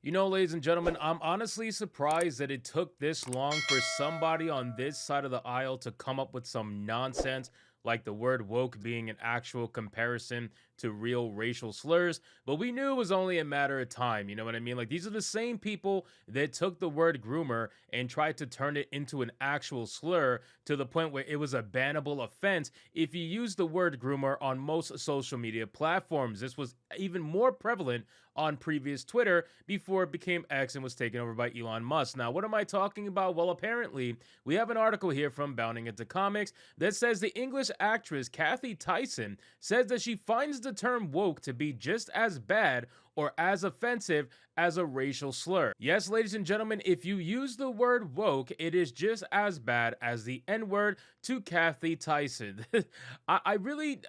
You know, ladies and gentlemen, I'm honestly surprised that it took this long for somebody on this side of the aisle to come up with some nonsense like the word woke being an actual comparison to real racial slurs, but we knew it was only a matter of time. You know what I mean? Like, these are the same people that took the word groomer and tried to turn it into an actual slur to the point where it was a bannable offense if you use the word groomer on most social media platforms. This was even more prevalent on previous Twitter before it became X and was taken over by Elon Musk. Now, what am I talking about? Well, apparently, we have an article here from Bounding Into Comics that says the English actress Kathy Tyson says that she finds the term woke to be just as bad or as offensive as a racial slur. Yes, ladies and gentlemen, if you use the word woke, it is just as bad as the N-word to Kathy Tyson. I really,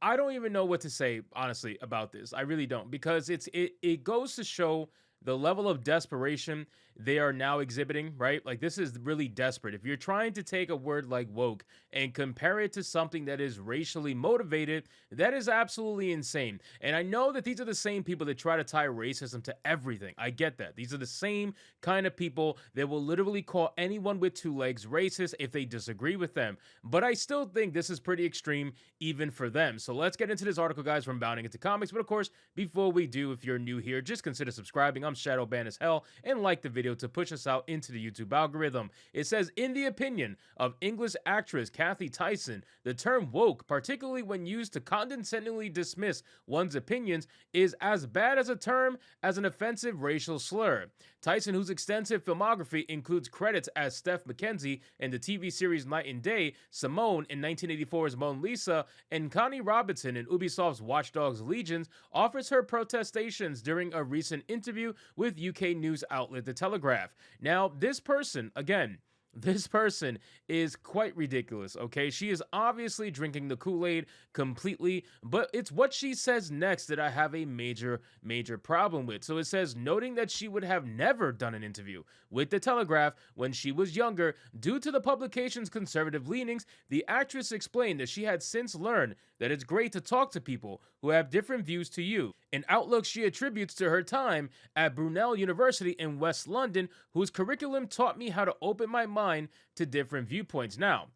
I don't even know what to say, honestly, about this. I really don't, because it goes to show the level of desperation they are now exhibiting, right? Like, this is really desperate. If you're trying to take a word like woke and compare it to something that is racially motivated, that is absolutely insane. And I know that these are the same people that try to tie racism to everything. I get that. These are the same kind of people that will literally call anyone with two legs racist if they disagree with them. But I still think this is pretty extreme even for them. So let's get into this article, guys, from Bounding Into Comics. But of course, before we do, if you're new here, just consider subscribing. I'm Shadowban as hell, and like the video to push us out into the YouTube algorithm. It says, in the opinion of English actress Kathy Tyson, the term woke, particularly when used to condescendingly dismiss one's opinions, is as bad as a term as an offensive racial slur. Tyson, whose extensive filmography includes credits as Steph McKenzie in the TV series Night and Day, Simone in 1984's Mona Lisa, and Connie Robinson in Ubisoft's Watch Dogs Legions, offers her protestations during a recent interview with UK news outlet The Telegraph. Now, this person, again, this person is quite ridiculous, okay? She is obviously drinking the Kool-Aid completely, but it's what she says next that I have a major problem with. So it says, noting that she would have never done an interview with The Telegraph when she was younger due to the publication's conservative leanings, the actress explained that she had since learned that it's great to talk to people who have different views to you, an outlook she attributes to her time at Brunel University in West London, whose curriculum taught me how to open my mind to different viewpoints. Now,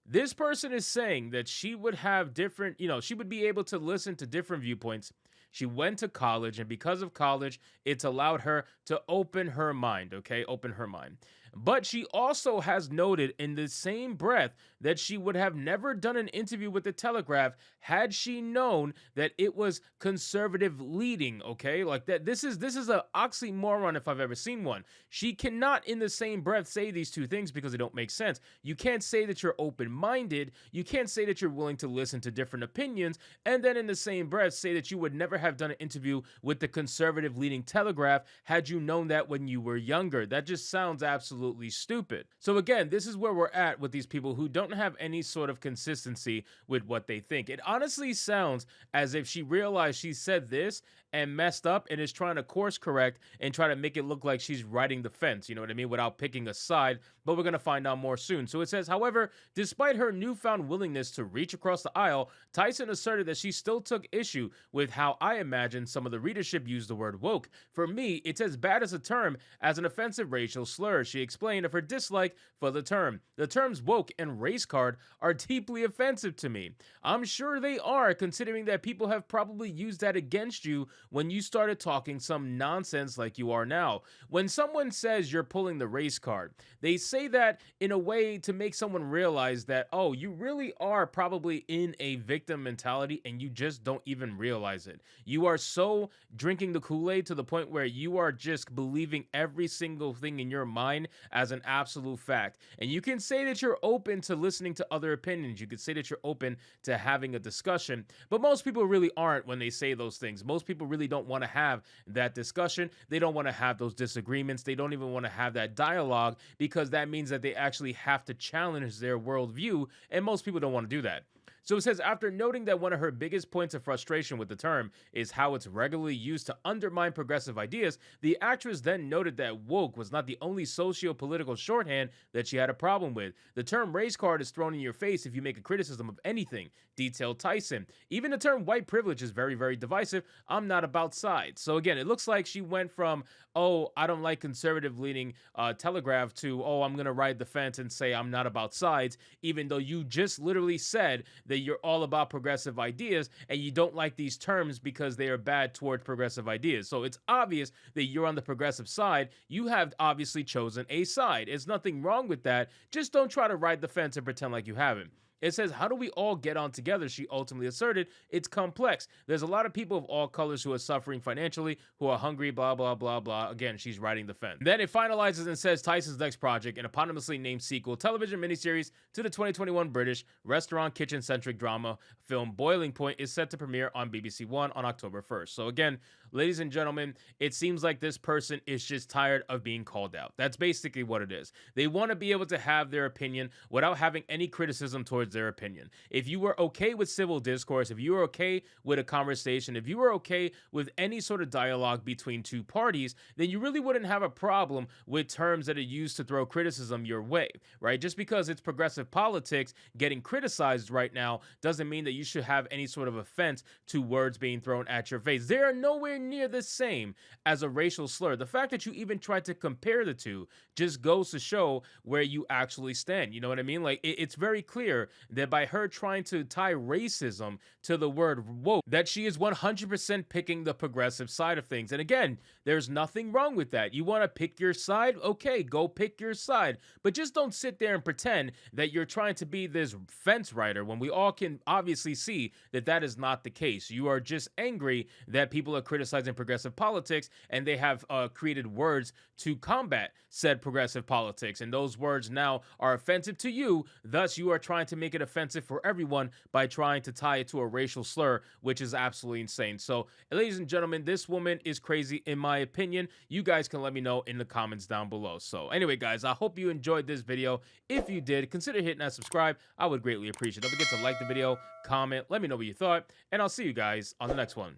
this person is saying that she would have different, she would be able to listen to different viewpoints. She went to college, and because of college, it's allowed her to open her mind, okay? Open her mind. But she also has noted in the same breath that she would have never done an interview with The Telegraph had she known that it was conservative leading, okay? Like that, this is an oxymoron if I've ever seen one. She cannot in the same breath say these two things because they don't make sense. You can't say that you're open-minded, you can't say that you're willing to listen to different opinions, and then in the same breath say that you would never have done an interview with the conservative leading Telegraph had you known that when you were younger. That just sounds absolutely stupid. So again, this is where we're at with these people who don't have any sort of consistency with what they think. It honestly sounds as if she realized she said this and messed up and is trying to course correct and try to make it look like she's riding the fence, you know what I mean, without picking a side, but we're going to find out more soon. So it says, however, despite her newfound willingness to reach across the aisle, Tyson asserted that she still took issue with how I imagine some of the readership used the word woke. For me, it's as bad as a term as an offensive racial slur. She explained of her dislike for the term. The terms woke and race card are deeply offensive to me. I'm sure they are, considering that people have probably used that against you when you started talking some nonsense like you are now. When someone says you're pulling the race card, they say that in a way to make someone realize that, oh, you really are probably in a victim mentality and you just don't even realize it. You are so drinking the Kool-Aid to the point where you are just believing every single thing in your mind as an absolute fact. And you can say that you're open to listening to other opinions. You could say that you're open to having a discussion, but most people really aren't when they say those things. Most people really don't want to have that discussion. They don't want to have those disagreements. They don't even want to have that dialogue because that means that they actually have to challenge their worldview, and most people don't want to do that. So it says, after noting that one of her biggest points of frustration with the term is how it's regularly used to undermine progressive ideas, the actress then noted that woke was not the only socio-political shorthand that she had a problem with. The term race card is thrown in your face if you make a criticism of anything, detailed Tyson. Even the term white privilege is very, very divisive. I'm not about sides. So again, it looks like she went from, oh, I don't like conservative leaning Telegraph to, oh, I'm going to ride the fence and say I'm not about sides, even though you just literally said that you're all about progressive ideas and you don't like these terms because they are bad towards progressive ideas. So it's obvious that you're on the progressive side. You have obviously chosen a side. There's nothing wrong with that. Just don't try to ride the fence and pretend like you haven't. It says, how do we all get on together? She ultimately asserted. It's complex. There's a lot of people of all colors who are suffering financially, who are hungry, blah, blah, blah, blah. Again, she's riding the fence. Then it finalizes and says Tyson's next project, an eponymously named sequel, television miniseries to the 2021 British restaurant kitchen-centric drama film Boiling Point, is set to premiere on BBC One on October 1st. So again, ladies and gentlemen, it seems like this person is just tired of being called out. That's basically what it is. They want to be able to have their opinion without having any criticism towards their opinion. If you were okay with civil discourse, if you were okay with a conversation, if you were okay with any sort of dialogue between two parties, then you really wouldn't have a problem with terms that are used to throw criticism your way, right? Just because it's progressive politics getting criticized right now doesn't mean that you should have any sort of offense to words being thrown at your face. They are nowhere near the same as a racial slur. The fact that you even tried to compare the two just goes to show where you actually stand. You know what I mean? Like, it's very clear that by her trying to tie racism to the word woke, that she is 100% picking the progressive side of things. And again, there's nothing wrong with that. You want to pick your side? Okay, go pick your side. But just don't sit there and pretend that you're trying to be this fence rider when we all can obviously see that that is not the case. You are just angry that people are criticizing progressive politics and they have created words to combat said progressive politics. And those words now are offensive to you. Thus, you are trying to make it offensive for everyone by trying to tie it to a racial slur, which is absolutely insane. So, ladies and gentlemen, this woman is crazy in my opinion. You guys can let me know in the comments down below. So anyway, guys, I hope you enjoyed this video. If you did, consider hitting that subscribe. I would greatly appreciate it. Don't forget to like the video, comment, let me know what you thought, and I'll see you guys on the next one.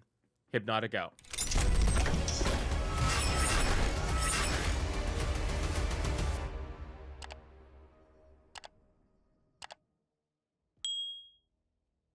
Hypnotic out.